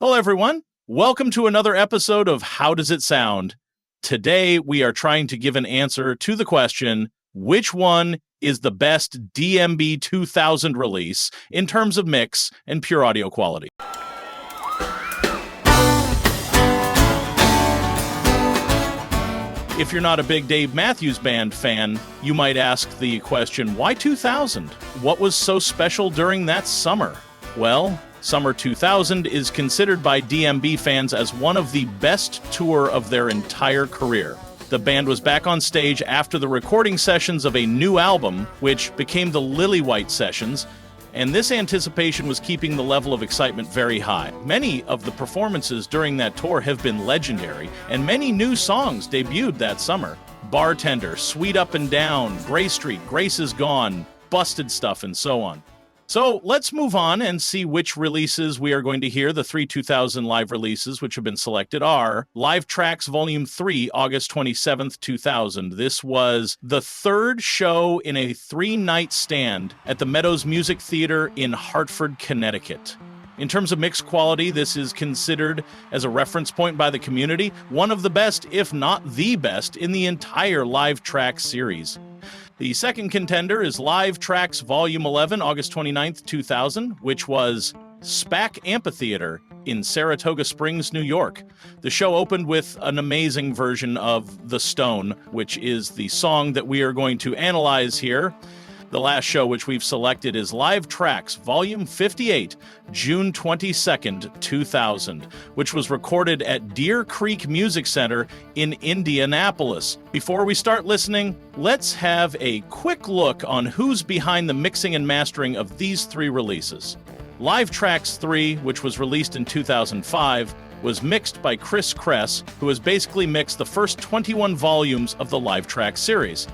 Hello, everyone. Welcome to another episode of How Does It Sound? Today, we are trying to give an answer to the question, which one is the best DMB 2000 release in terms of mix and pure audio quality? If you're not a big Dave Matthews Band fan, you might ask the question, why 2000? What was so special during that summer? Well, Summer 2000 is considered by DMB fans as one of the best tour of their entire career. The band was back on stage after the recording sessions of a new album, which became the Lillywhite Sessions, and this anticipation was keeping the level of excitement very high. Many of the performances during that tour have been legendary, and many new songs debuted that summer. Bartender, Sweet Up and Down, Gray Street, Grace Is Gone, Busted Stuff, and so on. So let's move on and see which releases we are going to hear. The three 2000 live releases which have been selected are Live Tracks Volume 3, August 27th, 2000. This was the third show in a 3-night stand at the Meadows Music Theater in Hartford, Connecticut. In terms of mix quality, this is considered as a reference point by the community, one of the best, if not the best, in the entire Live Tracks series. The second contender is Live Tracks Volume 11, August 29th, 2000, which was SPAC Amphitheater in Saratoga Springs, New York. The show opened with an amazing version of The Stone, which is the song that we are going to analyze here. The last show which we've selected is Live Tracks Volume 58, June 22nd, 2000, which was recorded at Deer Creek Music Center in Indianapolis. Before we start listening, let's have a quick look on who's behind the mixing and mastering of these three releases. Live Tracks 3, which was released in 2005, was mixed by Chris Kress, who has basically mixed the first 21 volumes of the Live Tracks series,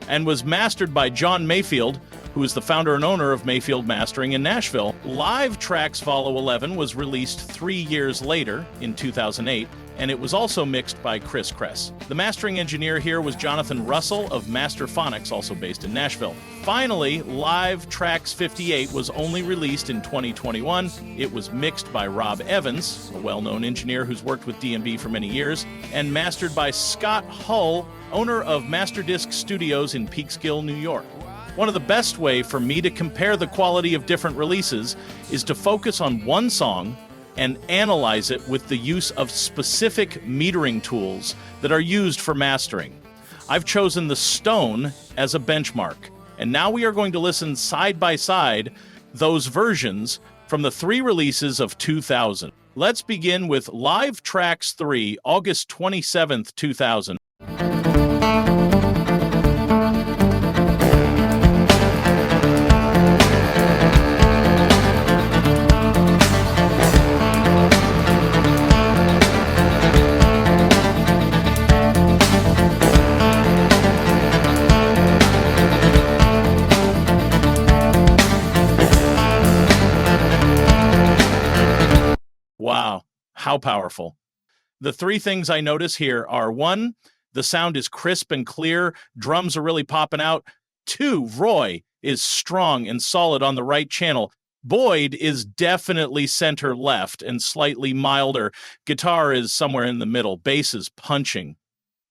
and was mastered by John Mayfield, who is the founder and owner of Mayfield Mastering in Nashville. Live Tracks Volume 11 was released 3 years later, in 2008, and it was also mixed by Chris Kress. The mastering engineer here was Jonathan Russell of Masterphonics, also based in Nashville. Finally, Live Tracks 58 was only released in 2021. It was mixed by Rob Evans, a well-known engineer who's worked with DMB for many years, and mastered by Scott Hull, owner of Masterdisc Studios in Peekskill, New York. One of the best way for me to compare the quality of different releases is to focus on one song and analyze it with the use of specific metering tools that are used for mastering. I've chosen the Stone as a benchmark, and now we are going to listen side by side those versions from the three releases of 2000. Let's begin with Live Tracks 3, August 27th, 2000. Wow, how powerful. The three things I notice here are 1, the sound is crisp and clear, drums are really popping out. 2, Roy is strong and solid on the right channel. Boyd is definitely center left and slightly milder. Guitar is somewhere in the middle. Bass is punching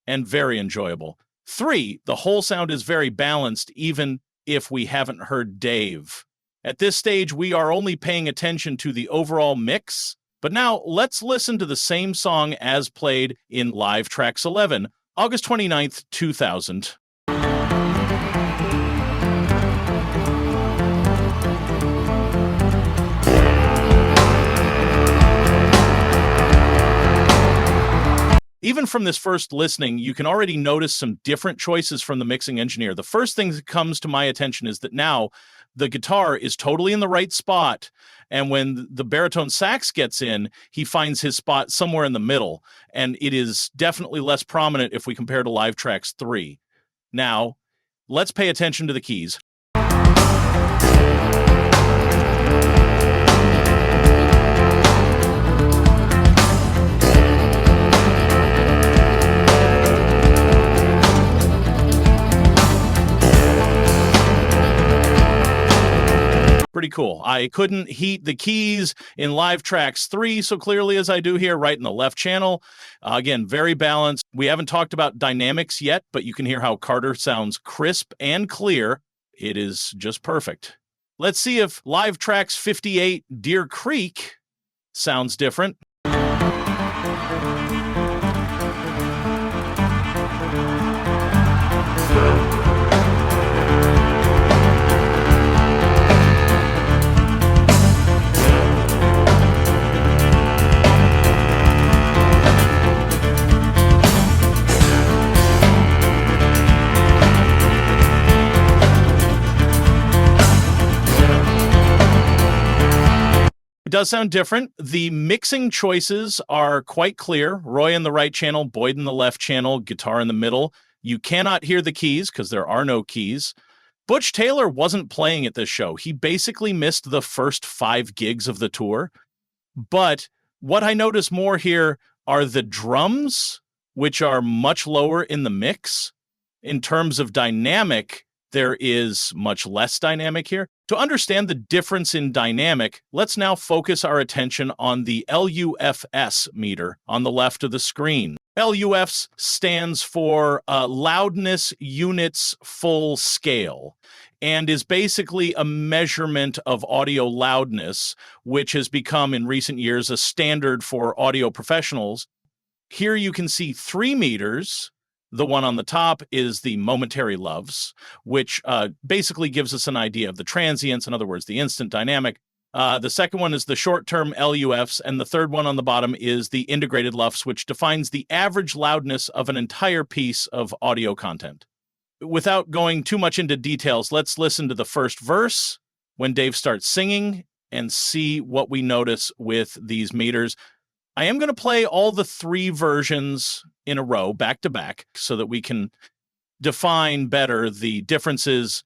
and very enjoyable. 3, the whole sound is very balanced, even if we haven't heard Dave. At this stage, we are only paying attention to the overall mix. But now, let's listen to the same song as played in Live Tracks 11, August 29th, 2000. Even from this first listening, you can already notice some different choices from the mixing engineer. The first thing that comes to my attention is that now the guitar is totally in the right spot, and when the baritone sax gets in, he finds his spot somewhere in the middle, and it is definitely less prominent if we compare to Live Tracks 3. Now, let's pay attention to the keys. Pretty cool. I couldn't heat the keys in Live Tracks 3 so clearly as I do here, right in the left channel. Again, very balanced. We haven't talked about dynamics yet, but you can hear how Carter sounds crisp and clear. It is just perfect. Let's see if Live Tracks 58 Deer Creek sounds different. It does sound different. The mixing choices are quite clear. Roy in the right channel, Boyd in the left channel, guitar in the middle. You cannot hear the keys because there are no keys. Butch Taylor wasn't playing at this show. He basically missed the first 5 gigs of the tour. But what I notice more here are the drums, which are much lower in the mix. In terms of dynamic, there is much less dynamic here. To understand the difference in dynamic, let's now focus our attention on the LUFS meter on the left of the screen. LUFS stands for loudness units full scale and is basically a measurement of audio loudness, which has become in recent years a standard for audio professionals. Here you can see 3 meters. The one on the top is the momentary loves, which basically gives us an idea of the transients, in other words, the instant dynamic. The second one is the short-term LUFs, and the third one on the bottom is the integrated LUFs, which defines the average loudness of an entire piece of audio content. Without going too much into details, let's listen to the first verse when Dave starts singing and see what we notice with these meters. I am going to play all the 3 versions in a row, back to back, so that we can define better the differences.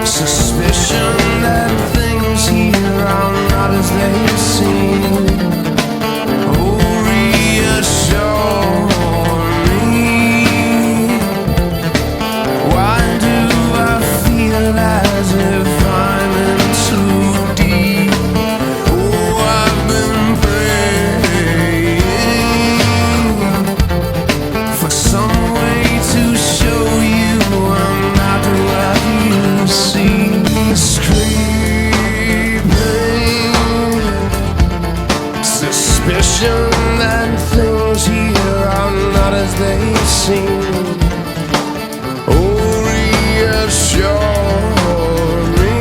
Suspicion that things here are not as they seem. Oh, reassure me. Why do I feel as if I'm in too deep? Oh, I've been praying for some way to show you I'm not what you see. Suspicion that things here are not as they seem. Oh, reassure me.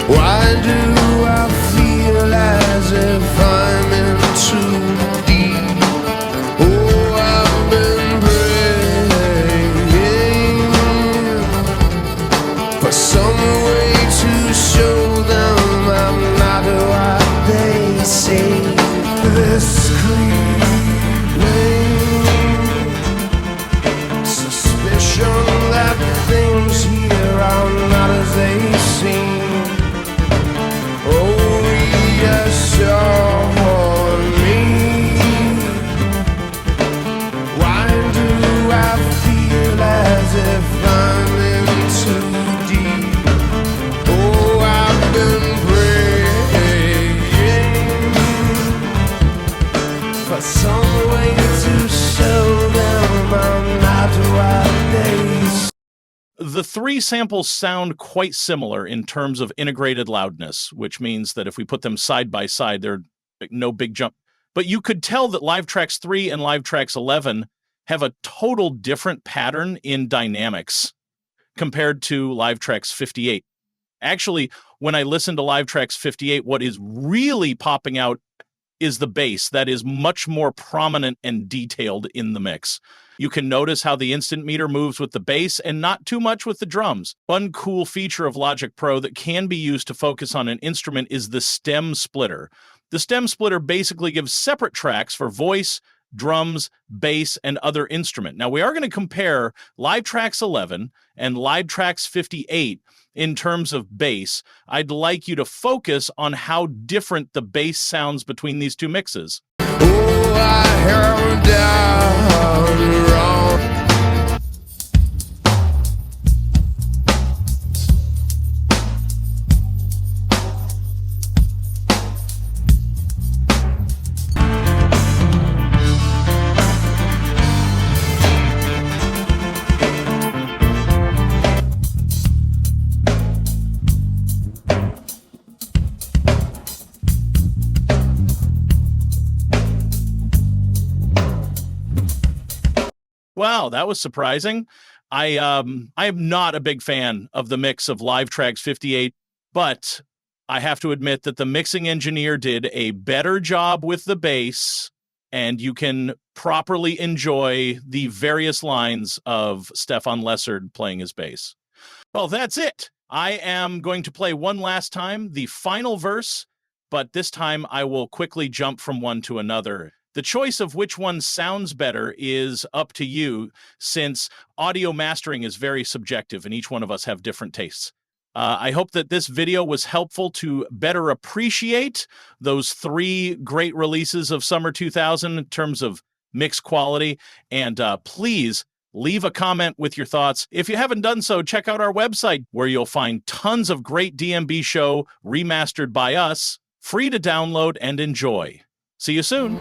Why do I feel as if I'm in too deep? Oh, I've been praying for some way to show them I'm not what they say. This creeping suspicion that things here are not as they seem. Oh, reassure me. Why do I feel as if I'm in too deep? Oh, I've been praying for some way to show them I'm not what they say. The 3 samples sound quite similar in terms of integrated loudness, which means that if we put them side by side, they're no big jump. But you could tell that Live Tracks 3 and Live Tracks 11 have a total different pattern in dynamics compared to Live Tracks 58. Actually, when I listen to Live Tracks 58, what is really popping out is the bass that is much more prominent and detailed in the mix. You can notice how the instant meter moves with the bass and not too much with the drums. One cool feature of Logic Pro that can be used to focus on an instrument is the stem splitter. The stem splitter basically gives separate tracks for voice, drums, bass, and other instrument. Now, we are going to compare Live Tracks 11 and Live Tracks 58 in terms of bass. I'd like you to focus on how different the bass sounds between these 2 mixes. Oh, I am down wrong. Wow, that was surprising. I am not a big fan of the mix of Live Tracks 58, but I have to admit that the mixing engineer did a better job with the bass, and you can properly enjoy the various lines of Stefan Lessard playing his bass. Well, that's it. I am going to play one last time, the final verse, but this time I will quickly jump from one to another. The choice of which one sounds better is up to you, since audio mastering is very subjective and each one of us have different tastes. I hope that this video was helpful to better appreciate those 3 great releases of Summer 2000 in terms of mix quality. And please leave a comment with your thoughts. If you haven't done so, check out our website where you'll find tons of great DMB show remastered by us, free to download and enjoy. See you soon.